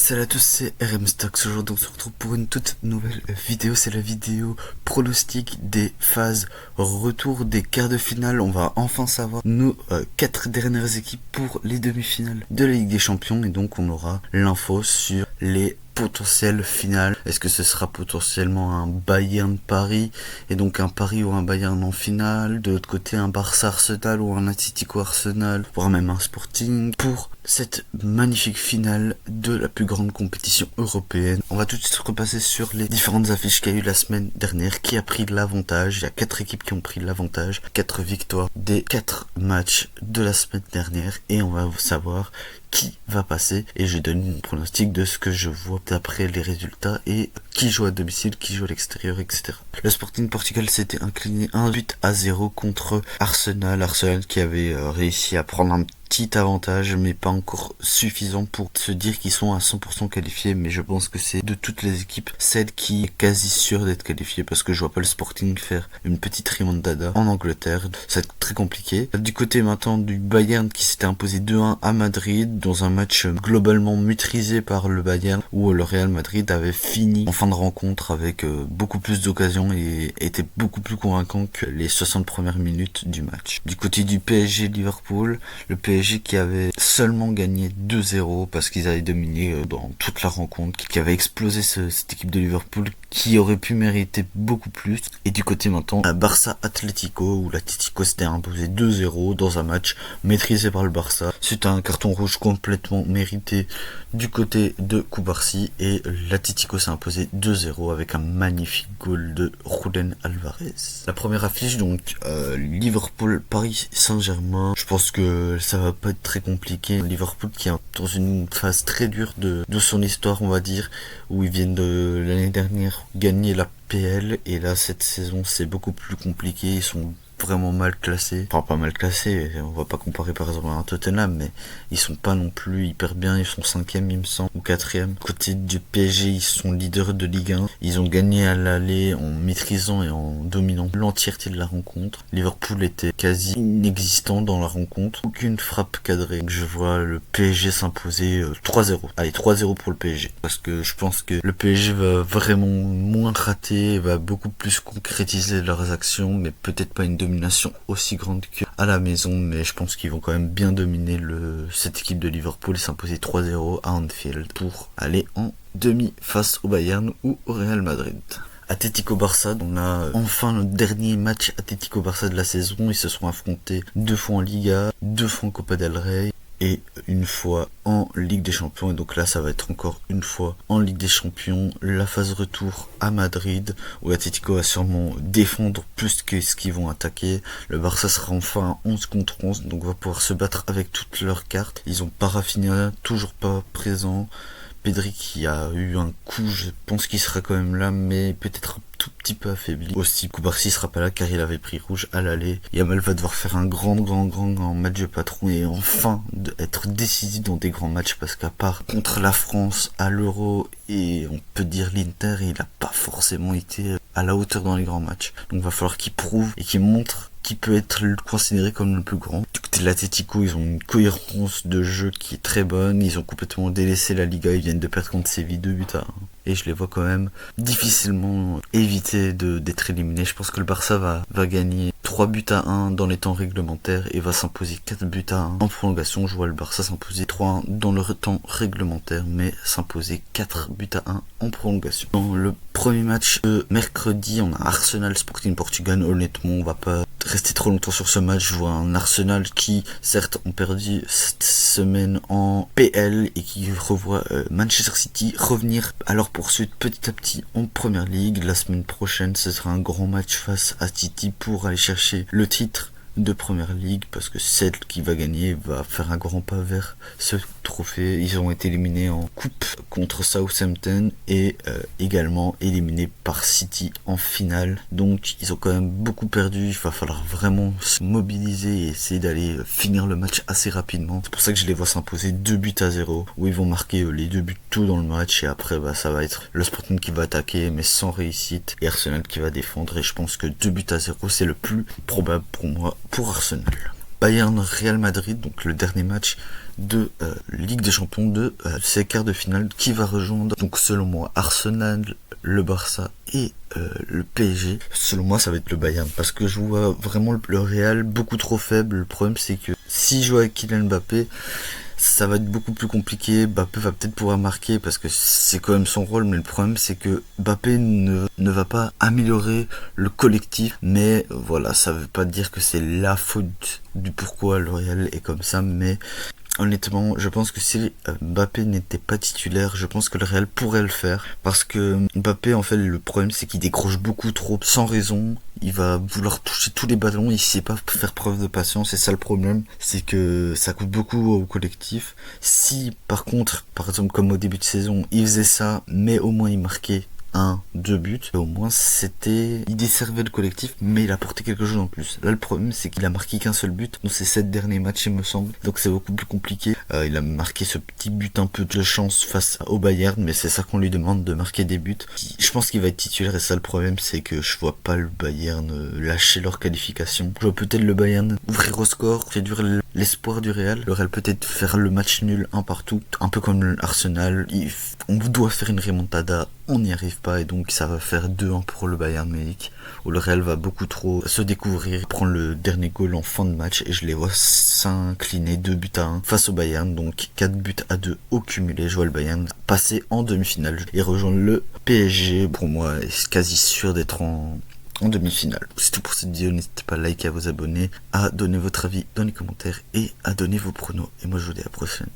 Salut à tous, c'est RM Stocks. Aujourd'hui on se retrouve pour une toute nouvelle vidéo. C'est la vidéo pronostic des phases retour des quarts de finale. On va enfin savoir nos 4 dernières équipes pour les demi-finales de la Ligue des Champions. Et donc on aura l'info sur les potentielles finales. Est-ce que ce sera potentiellement un Bayern Paris et donc un Paris ou un Bayern en finale, de l'autre côté un Barça Arsenal ou un Atlético Arsenal, voire même un Sporting, pour cette magnifique finale de la plus grande compétition européenne. On va tout de suite repasser sur les différentes affiches qu'il y a eu la semaine dernière, qui a pris l'avantage. Il y a 4 équipes qui ont pris l'avantage, 4 victoires des 4 matchs de la semaine dernière, et on va savoir qui va passer, et je donne mon pronostic de ce que je vois d'après les résultats et qui joue à domicile, qui joue à l'extérieur, etc. Le Sporting Portugal s'était incliné 1-8-0 contre Arsenal. Arsenal qui avait réussi à prendre un petit avantage, mais pas encore suffisant pour se dire qu'ils sont à 100% qualifiés. Mais je pense que c'est de toutes les équipes celle qui est quasi sûre d'être qualifiée, parce que je vois pas le Sporting faire une petite remontada en Angleterre. C'est très compliqué. Du côté maintenant du Bayern qui s'était imposé 2-1 à Madrid dans un match globalement maîtrisé par le Bayern, où le Real Madrid avait fini en fin de rencontre avec beaucoup plus d'occasions et était beaucoup plus convaincant que les 60 premières minutes du match. Du côté du PSG Liverpool, le PSG qui avait seulement gagné 2-0 parce qu'ils avaient dominé dans toute la rencontre, qui avait explosé cette équipe de Liverpool qui aurait pu mériter beaucoup plus. Et du côté maintenant, la Barça Atlético, où l'Atlético s'était imposé 2-0 dans un match maîtrisé par le Barça. C'était un carton rouge complètement mérité du côté de Cubarsí, et l'Atlético s'est imposé 2-0 avec un magnifique goal de Julen Alvarez. La première affiche, donc Liverpool-Paris Saint-Germain. Je pense que ça va pas être très compliqué. Liverpool qui est dans une phase très dure de son histoire, on va dire, où ils viennent de l'année dernière gagner la PL, et là cette saison c'est beaucoup plus compliqué. Ils sont vraiment mal classés, enfin pas mal classés, on va pas comparer par exemple à un Tottenham, mais ils sont pas non plus hyper bien. Ils sont 5e il me semble, ou 4e. Côté du PSG, ils sont leaders de Ligue 1, ils ont gagné à l'aller en maîtrisant et en dominant l'entièreté de la rencontre. Liverpool était quasi inexistant dans la rencontre, aucune frappe cadrée. Je vois le PSG s'imposer 3-0. Allez, 3-0 pour le PSG, parce que je pense que le PSG va vraiment moins rater, va beaucoup plus concrétiser leurs actions, mais peut-être pas une domination aussi grande qu'à la maison, mais je pense qu'ils vont quand même bien dominer cette équipe de Liverpool et s'imposer 3-0 à Anfield pour aller en demi face au Bayern ou au Real Madrid. Atlético Barça, on a enfin le dernier match Atlético Barça de la saison. Ils se sont affrontés 2 fois en Liga, 2 fois en Copa del Rey et une fois en Ligue des Champions. Et donc là ça va être encore une fois en Ligue des Champions, la phase retour à Madrid, où Atlético va sûrement défendre plus que ce qu'ils vont attaquer. Le Barça sera enfin 11 contre 11, donc va pouvoir se battre avec toutes leurs cartes. Ils ont pas Rafinha, toujours pas présent. Pedri qui a eu un coup, je pense qu'il sera quand même là, mais peut-être un tout petit peu affaibli. Aussi, Cubarsí sera pas là car il avait pris rouge à l'aller. Yamal va devoir faire un grand match de patron et enfin être décisif dans des grands matchs, parce qu'à part contre la France à l'Euro et on peut dire l'Inter, il a pas forcément été à la hauteur dans les grands matchs. Donc va falloir qu'il prouve et qu'il montre qui peut être considéré comme le plus grand. Du côté de l'Atlético, ils ont une cohérence de jeu qui est très bonne. Ils ont complètement délaissé la Liga. Ils viennent de perdre contre Séville 2-1. Et je les vois quand même difficilement éviter d'être éliminés. Je pense que le Barça va gagner 3-1 dans les temps réglementaires et va s'imposer 4-1 en prolongation. Je vois le Barça s'imposer 3-1 dans le temps réglementaire, mais s'imposer 4-1 en prolongation. Dans le premier match de mercredi, on a Arsenal Sporting Portugal. Honnêtement, on va pas rester trop longtemps sur ce match. Je vois un Arsenal qui certes ont perdu cette semaine en PL et qui revoit Manchester City revenir à leur poursuite petit à petit en Première Ligue. La semaine prochaine, ce sera un grand match face à City pour aller chercher le titre de Première Ligue, parce que celle qui va gagner va faire un grand pas vers ce trophée. Ils ont été éliminés en coupe contre Southampton et également éliminés par City en finale, donc ils ont quand même beaucoup perdu. Il va falloir vraiment se mobiliser et essayer d'aller finir le match assez rapidement. C'est pour ça que je les vois s'imposer 2-0, où ils vont marquer les 2 buts tôt dans le match, et après ça va être le Sporting qui va attaquer mais sans réussite, et Arsenal qui va défendre. Et je pense que 2-0 c'est le plus probable pour moi pour Arsenal. Bayern Real Madrid, donc le dernier match de Ligue des Champions de ces quarts de finale qui va rejoindre, donc selon moi, Arsenal, le Barça et le PSG. Selon moi, ça va être le Bayern parce que je vois vraiment le Real beaucoup trop faible. Le problème, c'est que si je joue avec Kylian Mbappé, ça va être beaucoup plus compliqué. Mbappé va peut-être pouvoir marquer parce que c'est quand même son rôle, mais le problème c'est que Mbappé ne va pas améliorer le collectif. Mais voilà, ça veut pas dire que c'est la faute du pourquoi le Real est comme ça, mais honnêtement, je pense que si Mbappé n'était pas titulaire, je pense que le Real pourrait le faire. Parce que Mbappé, en fait, le problème, c'est qu'il décroche beaucoup trop, sans raison. Il va vouloir toucher tous les ballons, il sait pas faire preuve de patience. C'est ça le problème, c'est que ça coûte beaucoup au collectif. Si, par contre, par exemple, comme au début de saison, il faisait ça, mais au moins il marquait 2 buts, au moins il desservait le collectif, mais il apportait quelque chose en plus. Là, le problème, c'est qu'il a marqué qu'un seul but dans ses 7 derniers matchs, il me semble, donc c'est beaucoup plus compliqué. Il a marqué ce petit but un peu de chance face au Bayern, mais c'est ça qu'on lui demande, de marquer des buts. Je pense qu'il va être titulaire, et ça, le problème, c'est que je vois pas le Bayern lâcher leur qualification. Je vois peut-être le Bayern ouvrir au score, réduire l'espoir du Real. Le Real peut-être faire le match nul un partout, un peu comme l'Arsenal. On doit faire une remontada, on n'y arrive pas, et donc ça va faire 2-1 pour le Bayern Munich, où le Real va beaucoup trop se découvrir, prendre le dernier goal en fin de match, et je les vois s'incliner 2-1 face au Bayern, donc 4-2 au cumulé. Je vois le Bayern passer en demi-finale et rejoindre le PSG. Pour moi, est quasi sûr d'être en demi-finale. C'est tout pour cette vidéo, n'hésitez pas à liker, à vous abonner, à donner votre avis dans les commentaires et à donner vos pronos. Et moi je vous dis à la prochaine.